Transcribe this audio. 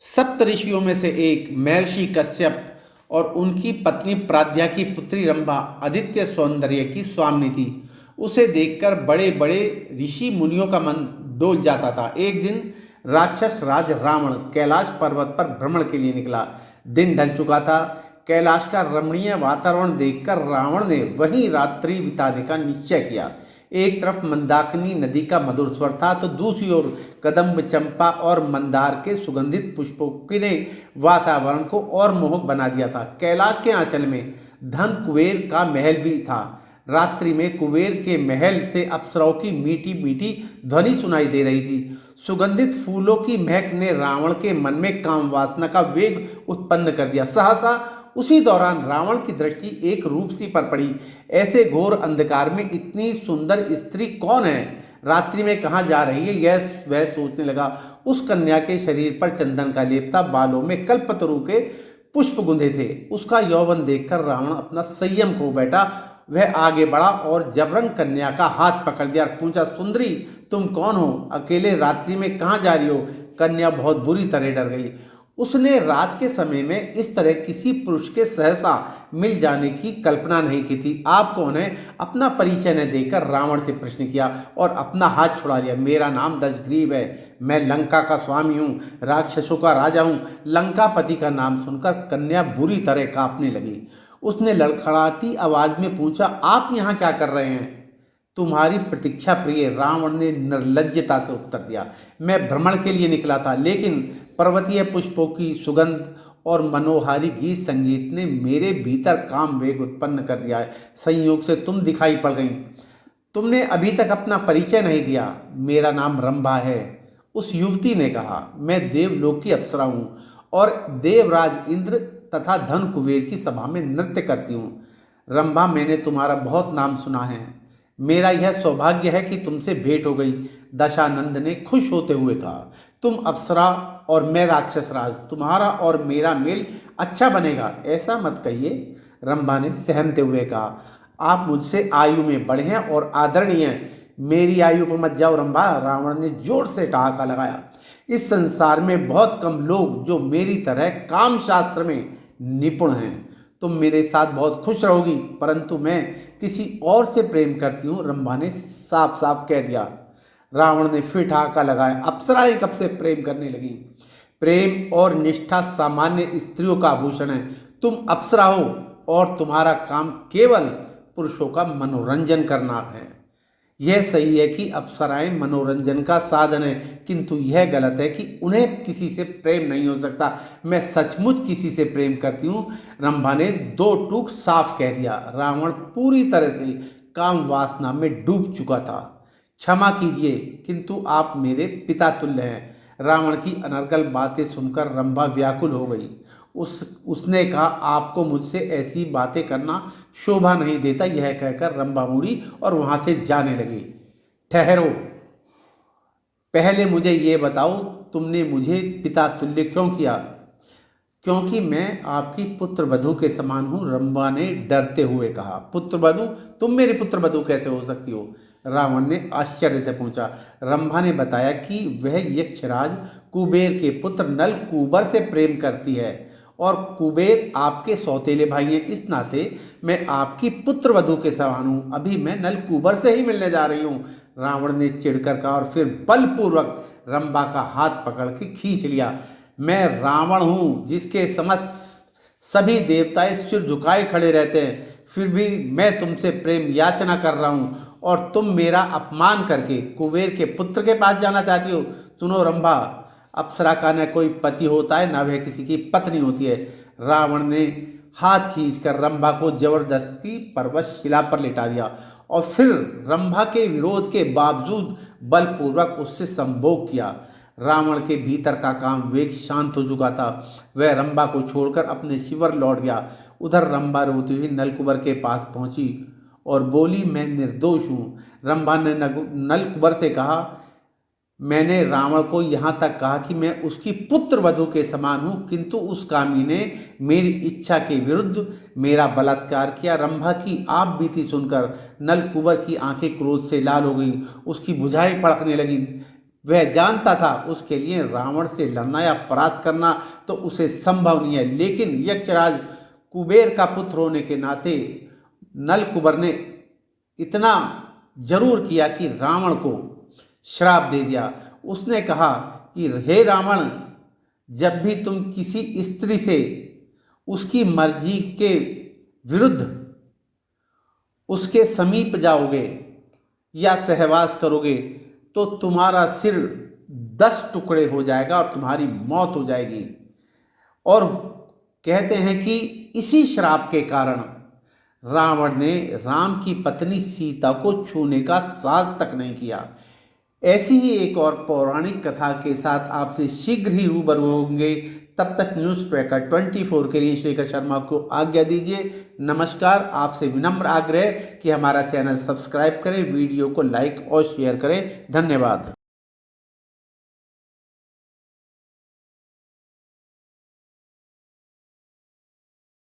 सप्त ऋषियों में से एक महर्षि कश्यप और उनकी पत्नी प्राज्ञा की पुत्री रंभा आदित्य सौंदर्य की स्वामिनी थी। उसे देखकर बड़े बड़े ऋषि मुनियों का मन डोल जाता था। एक दिन राक्षस राज रावण कैलाश पर्वत पर भ्रमण के लिए निकला। दिन ढल चुका था। कैलाश का रमणीय वातावरण देखकर रावण ने वहीं रात्रि बिताने का निश्चय किया। एक तरफ मंदाकिनी नदी का मधुर स्वर था तो दूसरी ओर कदम्ब, चंपा और मंदार के सुगंधित पुष्पों ने वातावरण को और मोहक बना दिया था। कैलाश के आंचल में धन कुबेर का महल भी था। रात्रि में कुबेर के महल से अप्सराओं की मीठी मीठी ध्वनि सुनाई दे रही थी। सुगंधित फूलों की महक ने रावण के मन में काम वासना का वेग उत्पन्न कर दिया। सहसा उसी दौरान रावण की दृष्टि एक रूपसी पर पड़ी। ऐसे घोर अंधकार में इतनी सुंदर स्त्री कौन है, रात्रि में कहाँ जा रही है, यह वह सोचने लगा। उस कन्या के शरीर पर चंदन का लेप था, बालों में कल्पतरु के पुष्प गुंधे थे। उसका यौवन देखकर रावण अपना संयम खो बैठा। वह आगे बढ़ा और जबरन कन्या का हाथ पकड़ लिया और पूछा, सुंदरी तुम कौन हो, अकेले रात्रि में कहाँ जा रही हो। कन्या बहुत बुरी तरह डर गई। उसने रात के समय में इस तरह किसी पुरुष के सहसा मिल जाने की कल्पना नहीं की थी। आप कौन है, अपना परिचय न देकर रावण से प्रश्न किया और अपना हाथ छुड़ा लिया। मेरा नाम दशग्रीव है, मैं लंका का स्वामी हूँ, राक्षसों का राजा हूँ। लंकापति का नाम सुनकर कन्या बुरी तरह कांपने लगी। उसने लड़खड़ाती आवाज में पूछा, आप यहाँ क्या कर रहे हैं। तुम्हारी प्रतीक्षा प्रिय, रावण ने निर्लज्जता से उत्तर दिया। मैं भ्रमण के लिए निकला था, लेकिन पर्वतीय पुष्पों की सुगंध और मनोहारी गीत संगीत ने मेरे भीतर काम वेग उत्पन्न कर दिया है। संयोग से तुम दिखाई पड़ गई। तुमने अभी तक अपना परिचय नहीं दिया। मेरा नाम रंभा है, उस युवती ने कहा। मैं देवलोक की अप्सरा हूँ और देवराज इंद्र तथा धन कुबेर की सभा में नृत्य करती हूँ। रंभा, मैंने तुम्हारा बहुत नाम सुना है। मेरा यह सौभाग्य है कि तुमसे भेंट हो गई। दशानंद ने खुश होते हुए कहा, तुम अप्सरा और मैं राक्षस राज, तुम्हारा और मेरा मेल अच्छा बनेगा। ऐसा मत कहिए, रंभा ने सहमते हुए कहा। आप मुझसे आयु में बड़े हैं और आदरणीय हैं। मेरी आयु पर मत जाओ रंभा, रावण ने जोर से ठहाका लगाया। इस संसार में बहुत कम लोग जो मेरी तरह काम शास्त्र में निपुण हैं। तुम मेरे साथ बहुत खुश रहोगी, परंतु मैं किसी और से प्रेम करती हूँ, रंभा ने साफ साफ कह दिया। रावण ने फिर ठहाका लगाया। अप्सराएं कब से प्रेम करने लगी। प्रेम और निष्ठा सामान्य स्त्रियों का आभूषण है। तुम अप्सरा हो और तुम्हारा काम केवल पुरुषों का मनोरंजन करना है। यह सही है कि अप्सराएं मनोरंजन का साधन है, किंतु यह गलत है कि उन्हें किसी से प्रेम नहीं हो सकता। मैं सचमुच किसी से प्रेम करती हूँ, रंभा ने दो टूक साफ कह दिया। रावण पूरी तरह से काम वासना में डूब चुका था। क्षमा कीजिए, किंतु आप मेरे पिता तुल्य हैं। रावण की अनर्गल बातें सुनकर रंभा व्याकुल हो गई। उसने कहा, आपको मुझसे ऐसी बातें करना शोभा नहीं देता। यह कहकर रंभा मुड़ी और वहां से जाने लगी। ठहरो, पहले मुझे ये बताओ, तुमने मुझे पिता तुल्य क्यों किया। क्योंकि मैं आपकी पुत्र वधू के समान हूँ, रंभा ने डरते हुए कहा। पुत्र वधू, तुम मेरे पुत्र वधू कैसे हो सकती हो, रावण ने आश्चर्य से पूछा। रंभा ने बताया कि वह यक्षराज कुबेर के पुत्र नल कुबर से प्रेम करती है और कुबेर आपके सौतेले भाई हैं। इस नाते मैं आपकी पुत्र वधू के समान हूँ। अभी मैं नल कुबर से ही मिलने जा रही हूँ, रावण ने चिढ़कर कहा और फिर बलपूर्वक रंभा का हाथ पकड़ के खींच लिया। मैं रावण हूँ जिसके समस्त सभी देवताएं सिर झुकाए खड़े रहते हैं, फिर भी मैं तुमसे प्रेम याचना कर रहा हूँ और तुम मेरा अपमान करके कुबेर के पुत्र के पास जाना चाहती हो। सुनो रंभा, अप्सरा का न कोई पति होता है, न वह किसी की पत्नी होती है। रावण ने हाथ खींचकर रंभा को जबरदस्ती पर्वत शिला पर लिटा दिया और फिर रंभा के विरोध के बावजूद बलपूर्वक उससे संभोग किया। रावण के भीतर का काम वेग शांत हो चुका था। वह रंभा को छोड़कर अपने शिविर लौट गया। उधर रंभा रोती हुई नलकुबर के पास पहुंची और बोली, मैं निर्दोष हूँ। रंभा ने नलकुबर से कहा, मैंने रावण को यहाँ तक कहा कि मैं उसकी पुत्र वधू के समान हूँ, किंतु उस कामी ने मेरी इच्छा के विरुद्ध मेरा बलात्कार किया। रंभा की आप बीती सुनकर नलकुबर की आंखें क्रोध से लाल हो गई, उसकी भुजाएं फड़कने लगी। वह जानता था उसके लिए रावण से लड़ना या परास्त करना तो उसे संभव नहीं है, लेकिन यक्षराज कुबेर का पुत्र होने के नाते नलकुबर ने इतना जरूर किया कि रावण को श्राप दे दिया। उसने कहा कि हे रावण, जब भी तुम किसी स्त्री से उसकी मर्जी के विरुद्ध उसके समीप जाओगे या सहवास करोगे तो तुम्हारा सिर 10 टुकड़े हो जाएगा और तुम्हारी मौत हो जाएगी। और कहते हैं कि इसी श्राप के कारण रावण ने राम की पत्नी सीता को छूने का साहस तक नहीं किया। ऐसी ही एक और पौराणिक कथा के साथ आपसे शीघ्र ही रूबरू होंगे। तब तक न्यूज़ ट्रैकर 24 के लिए शेखर शर्मा को आज्ञा दीजिए। नमस्कार। आपसे विनम्र आग्रह कि हमारा चैनल सब्सक्राइब करें, वीडियो को लाइक और शेयर करें। धन्यवाद।